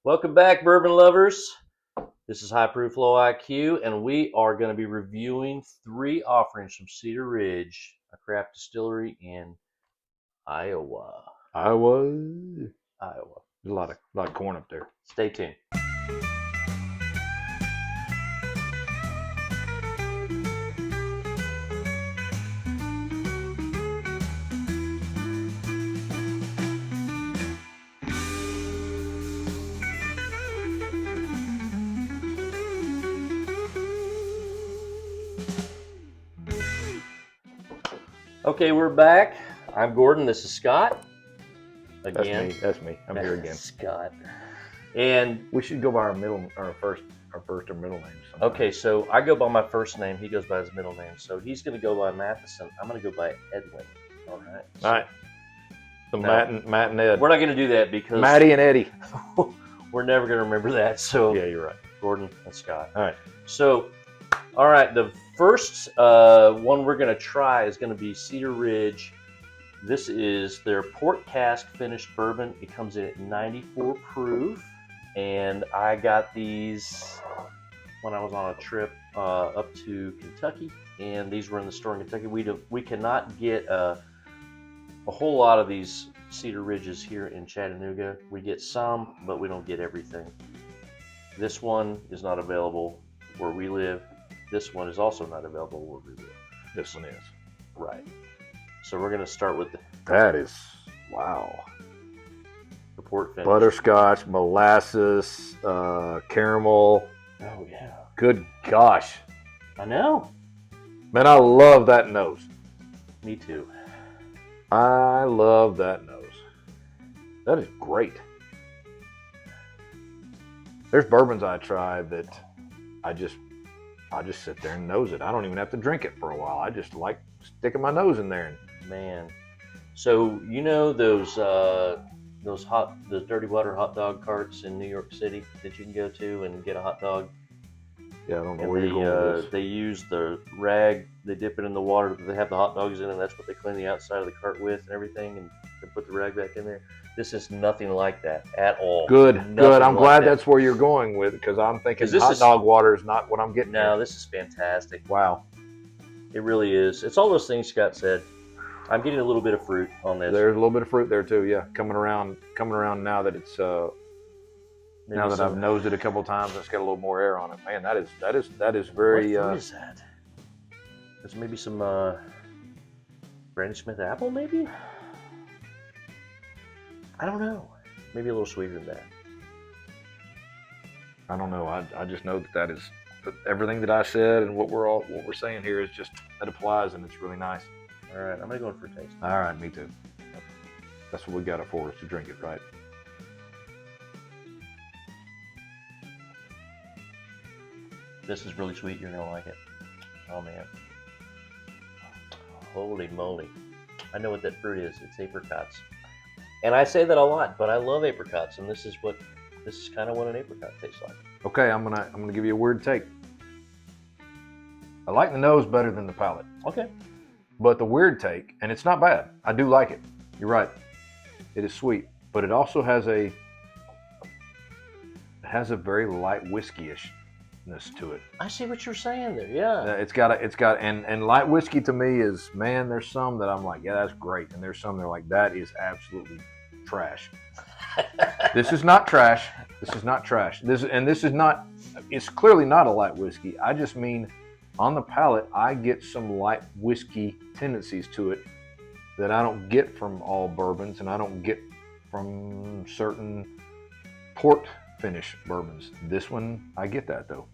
Welcome back, bourbon lovers. This is High Proof Low IQ, and we are going to be reviewing three offerings from Cedar Ridge, a craft distillery in Iowa. Iowa. Iowa. There's a lot of corn up there. Stay tuned. Okay, we're back. I'm Gordon. This is Scott. Again. That's me. I'm here again. Scott. And we should go by our first or middle names. Sometime. Okay, so I go by my first name. He goes by his middle name. So he's going to go by Matheson. I'm going to go by Edwin. All right. All right. So Matt and Ed. We're not going to do that because Matty and Eddie. We're never going to remember that. So yeah, you're right. Gordon and Scott. All right. So, all right. The first one we're going to try is going to be Cedar Ridge. This is their port cask finished bourbon. It comes in at 94 proof. And I got these when I was on a trip up to Kentucky, and these were in the store in Kentucky. We cannot get a whole lot of these Cedar Ridges here in Chattanooga. We get some, but we don't get everything. This one is not available where we live. This one is also not available where we live. This one is. Right. So we're going to start with that is, wow. The port finish. Butterscotch, molasses, caramel. Oh, yeah. Good gosh. I know. Man, I love that nose. Me too. I love that nose. That is great. There's bourbons I try that I just sit there and nose it. I don't even have to drink it for a while. I just like sticking my nose in there. Man. So, you know those dirty water hot dog carts in New York City that you can go to and get a hot dog? Yeah, I don't know and where you're going with this. They use the rag, they dip it in the water that they have the hot dogs in, and that's what they clean the outside of the cart with and everything, and they put the rag back in there. This is nothing like that at all. Good. I'm glad that. That's where you're going with it, because I'm thinking hot dog water is not what I'm getting. No, this is fantastic. Wow. It really is. It's all those things Scott said. I'm getting a little bit of fruit on this. There's a little bit of fruit there too. Yeah, coming around now that it's now that I've nosed it a couple times, it's got a little more air on it. Man, that is very. What fruit is that? There's maybe some Granny Smith apple, maybe. I don't know. Maybe a little sweeter than that. I don't know. I just know that is everything that I said, and what we're saying here is just that applies, and it's really nice. All right, I'm gonna go in for a taste. All right, me too. That's what we got it for, is to drink it, right? This is really sweet. You're gonna like it. Oh man! Holy moly! I know what that fruit is. It's apricots, and I say that a lot, but I love apricots, and this is kind of what an apricot tastes like. Okay, I'm gonna give you a weird take. I like the nose better than the palate. Okay. But the weird take, and it's not bad. I do like it. You're right. It is sweet, but it also has a very light whiskey-ishness to it. I see what you're saying there. Yeah. It's got and light whiskey to me is, man, there's some that I'm like, yeah, that's great, and there's some that are like, that is absolutely trash. This is not trash. This is not trash. It's clearly not a light whiskey. I just mean, on the palate, I get some light whiskey tendencies to it that I don't get from all bourbons, and I don't get from certain port finish bourbons. This one, I get that though.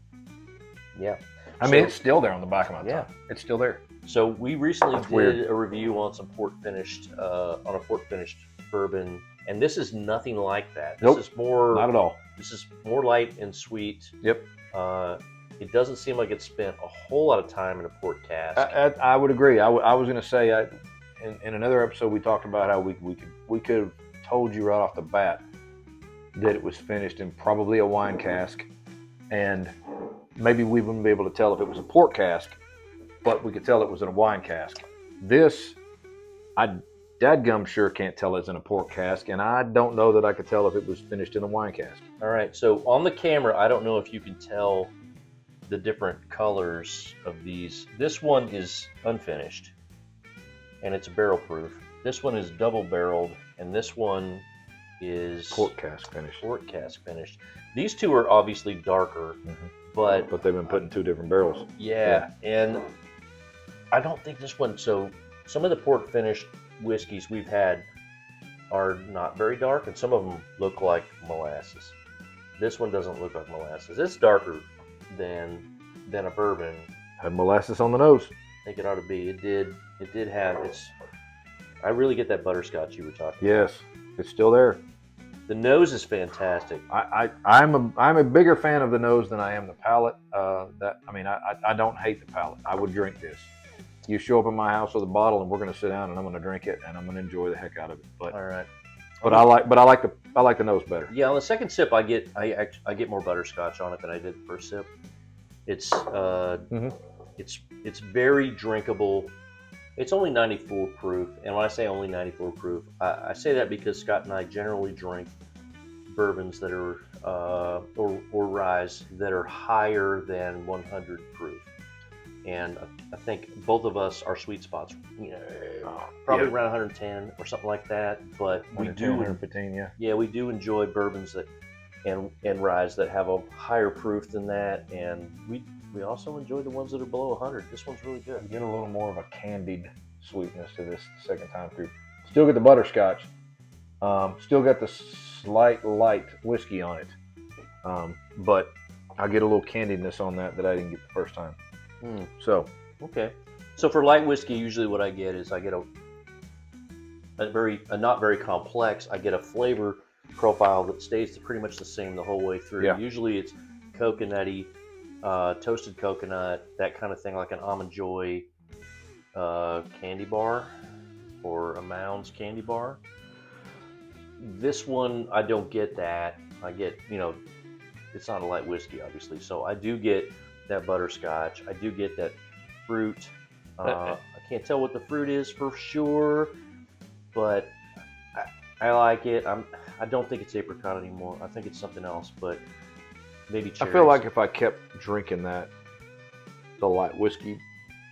Yeah. I mean, it's still there on the back of my tongue. It's still there. So we recently did a review on some port finished bourbon, and this is nothing like that. Nope. This is more, not at all. This is more light and sweet. Yep. It doesn't seem like it spent a whole lot of time in a port cask. I would agree. I was going to say, in another episode, we talked about how we could have told you right off the bat that it was finished in probably a wine cask, and maybe we wouldn't be able to tell if it was a port cask, but we could tell it was in a wine cask. This, dadgum sure can't tell it's in a port cask, and I don't know that I could tell if it was finished in a wine cask. All right, so on the camera, I don't know if you can tell the different colors of these. This one is unfinished, and it's barrel proof. This one is double barreled, and this one is Port cask finished. Port cask finished. These two are obviously darker, but they've been put in 2 different barrels. yeah, and I don't think this one. So some of the port finished whiskeys we've had are not very dark, and some of them look like molasses. This one doesn't look like molasses. It's darker than a bourbon. Had molasses on the nose. I think it ought to be. It did have its. I really get that butterscotch you were talking Yes, it's still there. about. The nose is fantastic. I'm a bigger fan of the nose than I am the palate. I don't hate the palate. I would drink this. You show up at my house with a bottle, and we're going to sit down, and I'm going to drink it, and I'm going to enjoy the heck out of it. But All right. I like the nose better. Yeah, on the second sip, I get more butterscotch on it than I did the first sip. It's it's very drinkable. It's only 94 proof, and when I say only 94 proof, I say that because Scott and I generally drink bourbons that are or ryes that are higher than 100 proof, and I think both of us, our sweet spots, probably around 110 or something like that. But we do 115, yeah, we do enjoy bourbons that and ryes that have a higher proof than that, and we also enjoy the ones that are below 100. This one's really good. You get a little more of a candied sweetness to this second time through. Still get the butterscotch. Still got the slight light whiskey on it. But I get a little candiedness on that I didn't get the first time. So okay. So for light whiskey, usually what I get is I get a not very complex. I get a flavor profile that stays pretty much the same the whole way through. Yeah. Usually it's coconutty, toasted coconut, that kind of thing, like an Almond Joy candy bar or a Mounds candy bar. This one, I don't get that. I get, it's not a light whiskey, obviously. So I do get that butterscotch. I do get that fruit. I can't tell what the fruit is for sure, but I like it. I don't think it's apricot anymore. I think it's something else, but maybe cherries. I feel like if I kept drinking that, the light whiskey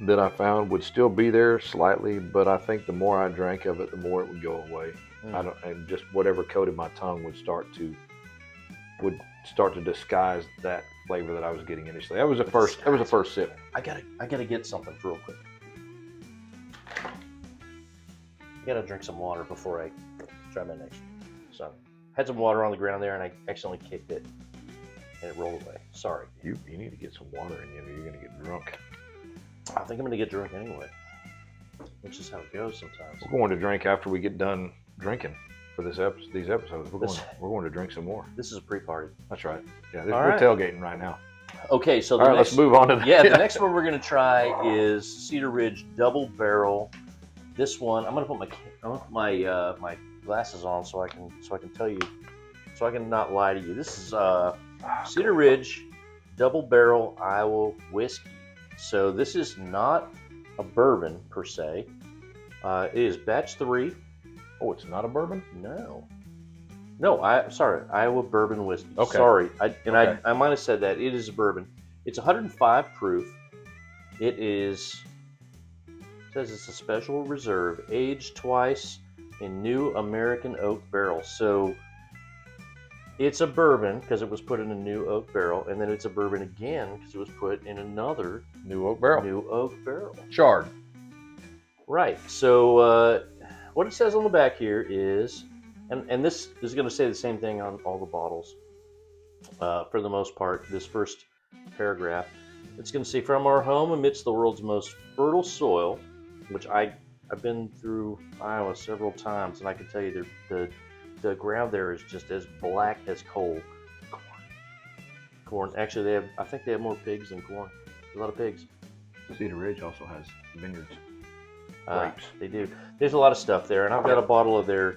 that I found would still be there slightly, but I think the more I drank of it, the more it would go away. And just whatever coated my tongue would start to disguise that flavor that I was getting initially. That was the first sip. I gotta get something real quick. I gotta drink some water before I try my next one. So had some water on the ground there, and I accidentally kicked it, and it rolled away. Sorry. You need to get some water in you, or you're gonna get drunk. I think I'm gonna get drunk anyway, which is how it goes sometimes. We're going to drink after we get done drinking for these episodes. We're going to drink some more. This is a pre-party. That's right. Yeah, All we're right. tailgating right now. Okay, so All right, let's move on to the next one we're gonna try is Cedar Ridge Double Barrel. This one, I'm gonna put my glasses on so I can tell you, so I can not lie to you. This is Cedar Ridge Double Barrel Iowa whiskey. So this is not a bourbon per se. It is batch 3. Oh, it's not a bourbon? No, Iowa bourbon whiskey. Okay. Sorry, I might have said that. It is a bourbon. It's 105 proof. It says it's a special reserve, aged twice in new American oak barrels. So it's a bourbon because it was put in a new oak barrel, and then it's a bourbon again because it was put in another New oak barrel. new oak barrel. Charred. Right. So what it says on the back here is, and this is going to say the same thing on all the bottles for the most part, this first paragraph. It's going to say, from our home amidst the world's most fertile soil, which I've been through Iowa several times, and I can tell you the ground there is just as black as coal. Corn. Actually, I think they have more pigs than corn. A lot of pigs. Cedar Ridge also has vineyards. Grapes. They do. There's a lot of stuff there, and I've got a bottle of their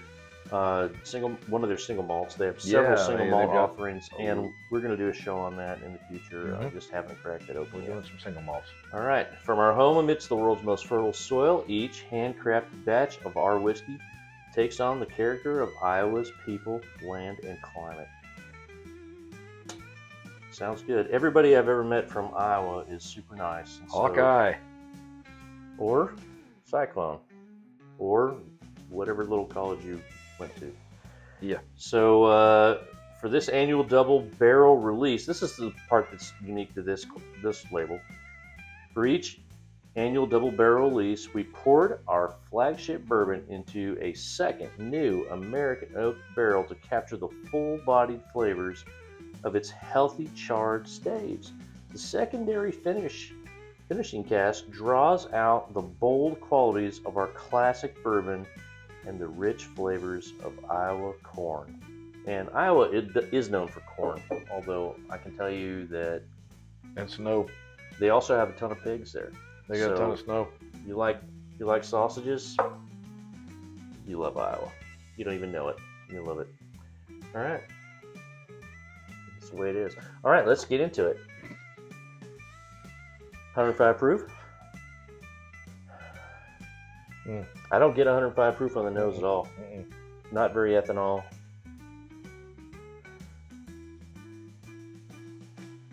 one of their single malts. They have several single man, malt they've got- offerings, and we're going to do a show on that in the future. I Mhm. just haven't cracked it open We're yet. doing some single malts. All right, from our home amidst the world's most fertile soil, each handcrafted batch of our whiskey takes on the character of Iowa's people, land, and climate. Sounds good. Everybody I've ever met from Iowa is super nice. And so- Hawkeye. or Cyclone, or whatever little college you went to. Yeah. So for this annual double barrel release, this is the part that's unique to this label. For each annual double barrel release, we poured our flagship bourbon into a second new American oak barrel to capture the full-bodied flavors of its healthy charred staves. The secondary finishing cask draws out the bold qualities of our classic bourbon and the rich flavors of Iowa corn. And Iowa is known for corn, although I can tell you that And snow. they also have a ton of pigs there. They got a ton of snow. You like sausages? You love Iowa. You don't even know it. You love it. All right. That's the way it is. All right, let's get into it. 105 proof. I don't get 105 proof on the nose at all. Not very ethanol.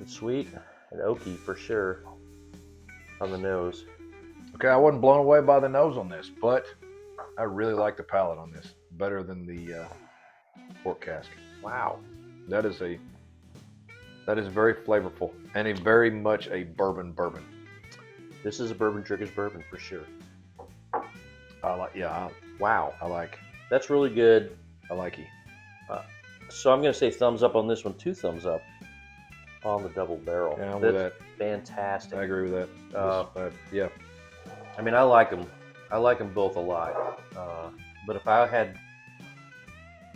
It's sweet and oaky for sure on the nose. Okay, I wasn't blown away by the nose on this, but I really like the palate on this. Better than the port cask. Wow, that is very flavorful and a very much a bourbon. This is a bourbon trigger's bourbon for sure. Wow, I like. That's really good. I like it. So I'm going to say thumbs up on this one. 2 thumbs up on the double barrel. Yeah, I'm with that. Fantastic. I agree with that. Yeah. I mean, I like them. I like them both a lot. But if I had,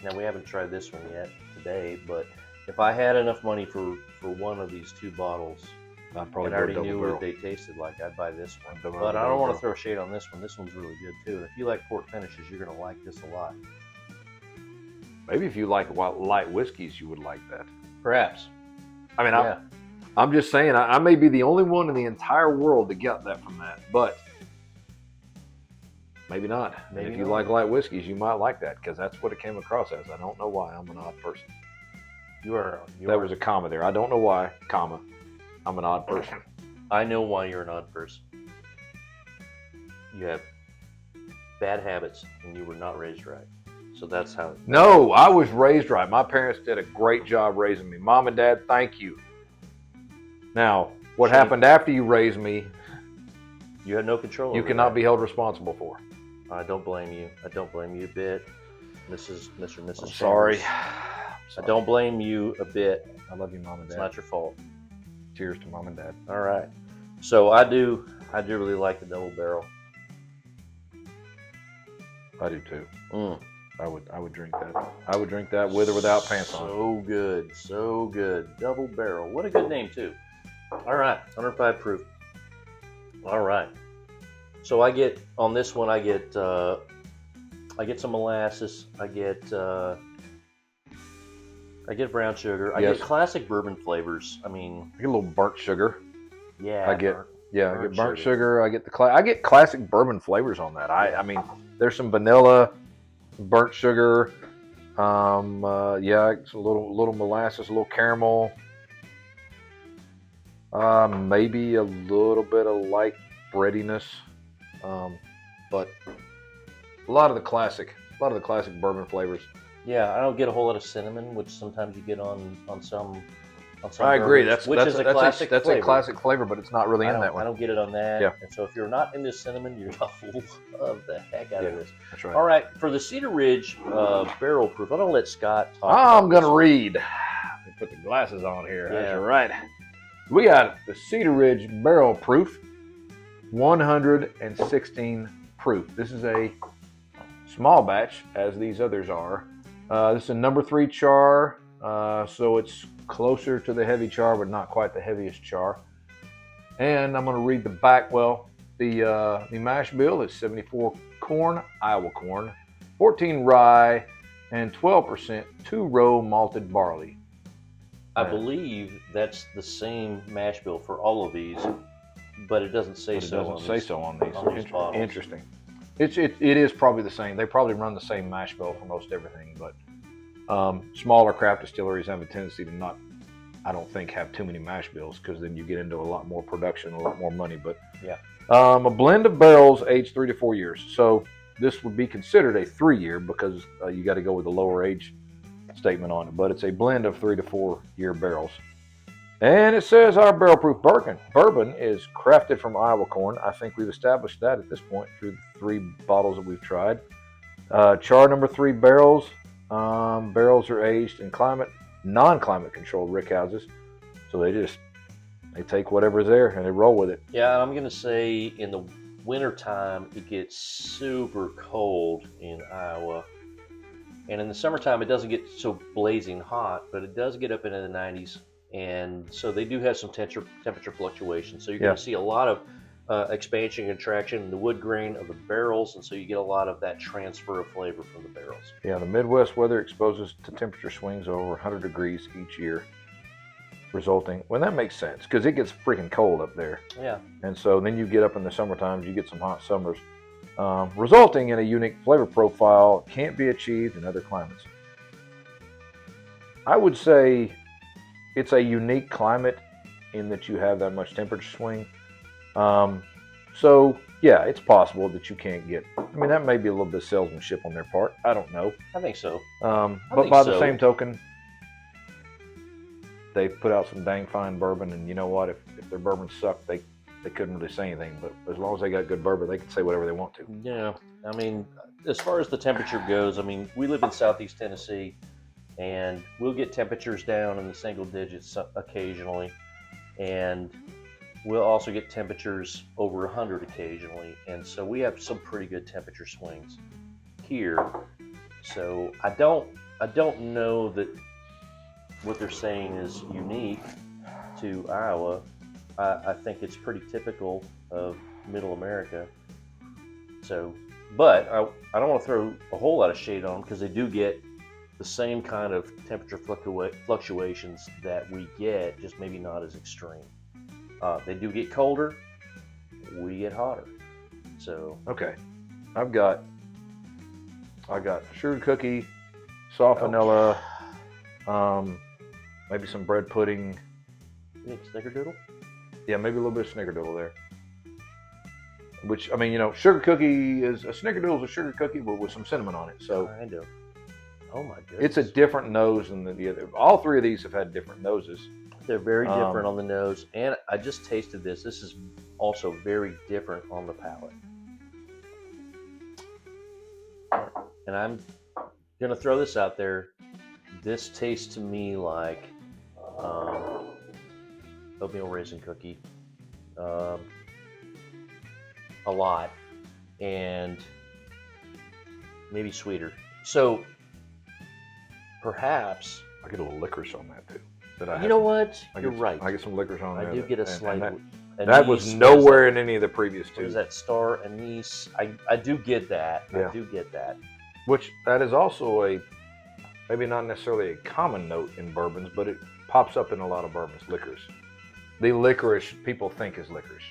now we haven't tried this one yet today, but if I had enough money for one of these 2 bottles, I'd probably and I go already double knew barrel. what they tasted like, I'd buy this one. I'd go But I double don't want barrel. to throw shade on this one. This one's really good too. And if you like port finishes, you're going to like this a lot. Maybe if you like light whiskeys, you would like that. Perhaps. I mean, Yeah. I'm just saying, I may be the only one in the entire world to get that from that, but maybe not. Maybe And if you not. like light whiskeys, you might like that because that's what it came across as. I don't know why. I'm an odd person. That was a comma there. I don't know why, comma. I'm an odd person. I know why you're an odd person. You have bad habits and you were not raised right. So that's how. No, I was raised right. My parents did a great job raising me. Mom and Dad, thank you. Now, what Shame. happened after you raised me, You had no control. you over cannot that. be held responsible for. I don't blame you. I don't blame you a bit, Mr. and Mrs. I'm sorry. Chambers. I don't blame you a bit. I love you, Mom and It's Dad. not your fault. Cheers to Mom and Dad. All right. So I do really like the double barrel. I do too. Mm. I would drink that. I would drink that with or without pants on. So good, so good. Double barrel. What a good name too. All right, 105 proof. All right. So I get on this one. I get some molasses. I get brown sugar. I Yes. get classic bourbon flavors. I mean, I get a little burnt sugar. yeah. I get burnt burnt sugar. sugar. I get classic bourbon flavors on that. I mean, there's some vanilla, burnt sugar. It's a little molasses, a little caramel. Maybe a little bit of light breadiness. But a lot of the classic bourbon flavors. Yeah, I don't get a whole lot of cinnamon, which sometimes you get on some. I agree. bourbons, That's a classic that's flavor. a classic flavor, but it's not really in that I one. don't get it on that. Yeah. And so if you're not into cinnamon, you're not love the heck out of this. That's right. All right, for the Cedar Ridge barrel proof, I'm gonna let Scott talk. I'm about gonna this. read. Let me put the glasses on here. Yeah. That's right. We got the Cedar Ridge Barrel Proof, 116 proof. This is a small batch, as these others are. This is a number 3 char, so it's closer to the heavy char, but not quite the heaviest char. And I'm going to read the back. Well, the mash bill is 74 corn, Iowa corn, 14 rye, and 12% two-row malted barley. I believe that's the same mash bill for all of these, but it doesn't say But it so. doesn't say so on these. On these bottles. Interesting. It is probably the same. They probably run the same mash bill for most everything, but smaller craft distilleries have a tendency to not, I don't think, have too many mash bills, because then you get into a lot more production, a lot more money. But yeah, a blend of barrels aged 3 to 4 years. So this would be considered a 3-year, because you got to go with the lower age statement on it. But it's a blend of 3 to 4 year barrels. And it says our barrel proof bourbon is crafted from Iowa corn. I think we've established that at this point through the 3 bottles that we've tried. Char number 3 barrels. Barrels are aged in non-climate controlled rick houses. So they take whatever's there and they roll with it. Yeah, I'm gonna say in the wintertime it gets super cold in Iowa. And in the summertime it doesn't get so blazing hot, but it does get up into the 90s. And so they do have some temperature fluctuations. So you're going to see a lot of expansion and contraction in the wood grain of the barrels, and so you get a lot of that transfer of flavor from the barrels. Yeah, the Midwest weather exposes to temperature swings over 100 degrees each year, resulting, well, that makes sense, because it gets freaking cold up there. Yeah. And so then you get up in the summer times, you get some hot summers, resulting in a unique flavor profile can't be achieved in other climates. I would say it's a unique climate in that you have that much temperature swing. So yeah, it's possible that you can't get, I mean, that may be a little bit of salesmanship on their part. I don't know. I think so. But by the same token, they put out some dang fine bourbon, and you know what? If their bourbon sucked, they couldn't really say anything. But as long as they got good bourbon, they can say whatever they want to. Yeah. I mean, as far as the temperature goes, I mean, we live in Southeast Tennessee, and we'll get temperatures down in the single digits occasionally, and we'll also get temperatures over 100 occasionally, and so we have some pretty good temperature swings here. So I don't know that what they're saying is unique to Iowa. I think it's pretty typical of Middle America. So, but I don't want to throw a whole lot of shade on them, because they do get the same kind of temperature fluctuations that we get, just maybe not as extreme. They do get colder, we get hotter. So okay, I got sugar cookie, soft vanilla, maybe some bread pudding. You think snickerdoodle? Yeah, maybe a little bit of snickerdoodle there. Which, I mean, you know, sugar cookie is a snickerdoodle is a sugar cookie, but with some cinnamon on it. So kind of. Oh my goodness. It's a different nose than the other. All 3 of these have had different noses. They're very different on the nose, and I just tasted this. This is also very different on the palate. And I'm gonna throw this out there. This tastes to me like oatmeal raisin cookie, a lot, and maybe sweeter. So perhaps I get a little licorice on that too. You know what? You're right. I get some licorice on there. I do get a slight. That was nowhere in any of the previous 2. What is that, star anise? I do get that. Yeah. I do get that. Which that is also maybe not necessarily a common note in bourbons, but it pops up in a lot of bourbons. Licorice. The licorice people think is licorice.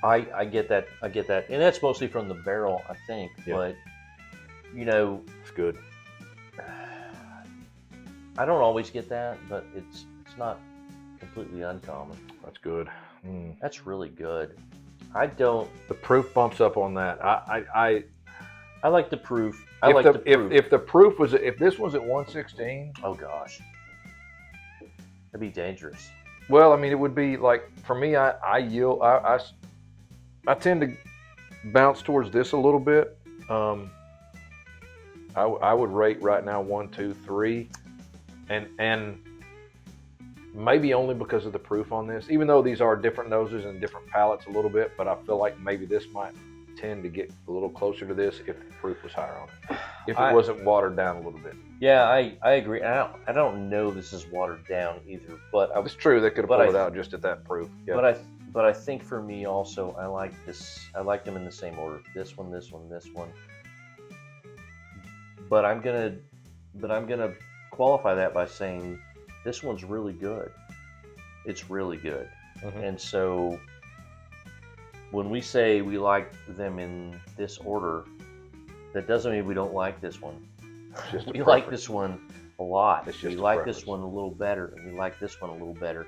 I get that. I get that, and that's mostly from the barrel, I think. Yeah. But you know, it's good. I don't always get that, but it's not completely uncommon. That's good. That's really good. I don't. The proof bumps up on that. I like the proof. If the proof was, if this was at 116, oh gosh, that'd be dangerous. Well, I mean, it would be like, for me, I yield. I tend to bounce towards this a little bit. I would rate right now 1, 2, 3, and maybe only because of the proof on this. Even though these are different noses and different palates a little bit, but I feel like maybe this might tend to get a little closer to this if the proof was higher on it. If it wasn't watered down a little bit. Yeah, I agree. I don't know this is watered down either, but it's true they could have pulled it out just at that proof. Yeah. But I think for me also, I like this. I like them in the same order. This one, this one, this one. But I'm gonna but I'm gonna qualify that by saying this one's really good. It's really good. And so when we say we like them in this order, that doesn't mean we don't like this one. We like this one a lot. We like this one a little better, and we like this one a little better.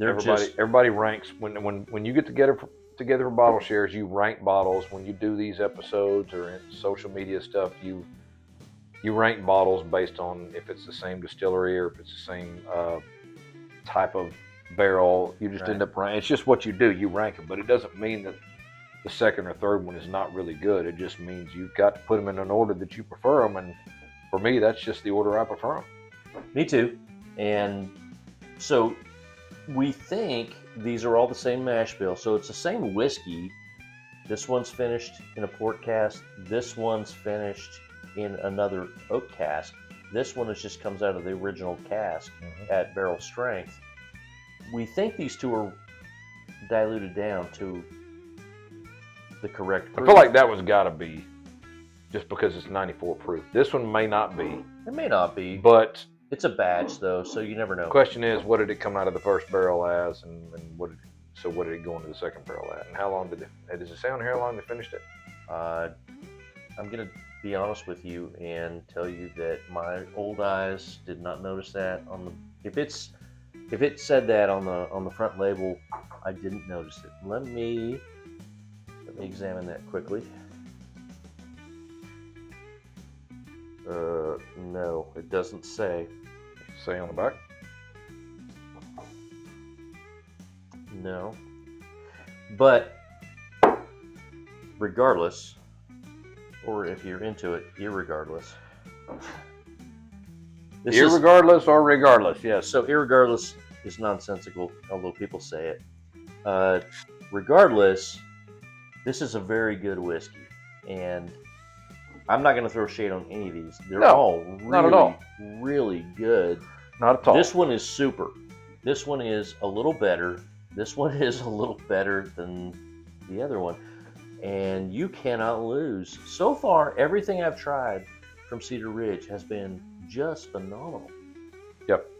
Everybody ranks when you get together for bottle shares. You rank bottles. When you do these episodes or in social media stuff, you rank bottles based on if it's the same distillery or if it's the same type of barrel. You just end up ranking. It's just what you do. You rank them, but it doesn't mean that the second or third one is not really good. It just means you've got to put them in an order that you prefer them, and for me, that's just the order I prefer them. Me too. And so we think these are all the same mash bill. So it's the same whiskey. This one's finished in a port cask. This one's finished in another oak cask. This one just comes out of the original cask at barrel strength. We think these two are diluted down to the correct proof. I feel like that one's got to be just because it's 94 proof. This one may not be. It may not be. But it's a batch, though, so you never know. The question is, what did it come out of the first barrel as, and what did it go into the second barrel at, and how long does it sound here how long they finished it? I'm going to be honest with you and tell you that my old eyes did not notice that on the. If it said that on the front label, I didn't notice it. Let me examine that quickly. No, it doesn't say. Say on the back? No. But regardless, or if you're into it, irregardless. Irregardless or regardless, yes. So irregardless is nonsensical, although people say it. Regardless, this is a very good whiskey, and I'm not going to throw shade on any of these. They're all really, not at all. Really good. Not at all. This one is super. This one is a little better. This one is a little better than the other one, and you cannot lose. So far, everything I've tried from Cedar Ridge has been just phenomenal. Yep.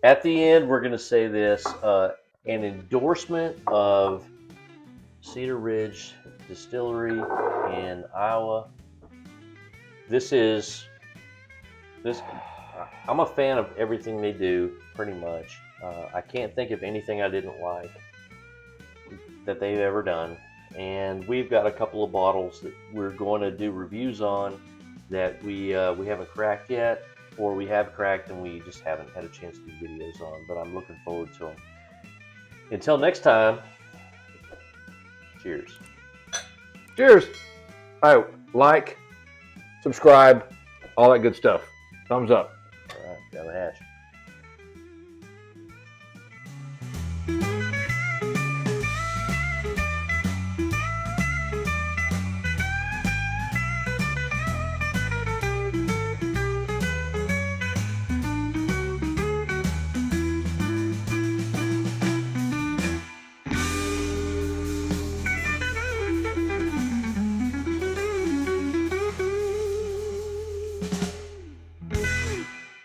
At the end, we're going to say this, an endorsement of Cedar Ridge Distillery in Iowa. I'm a fan of everything they do, pretty much. I can't think of anything I didn't like that they've ever done. And we've got a couple of bottles that we're going to do reviews on that we haven't cracked yet, or we have cracked and we just haven't had a chance to do videos on, but I'm looking forward to them. Until next time, cheers. Cheers. Oh, like, subscribe, all that good stuff. Thumbs up. All right, down the hatch.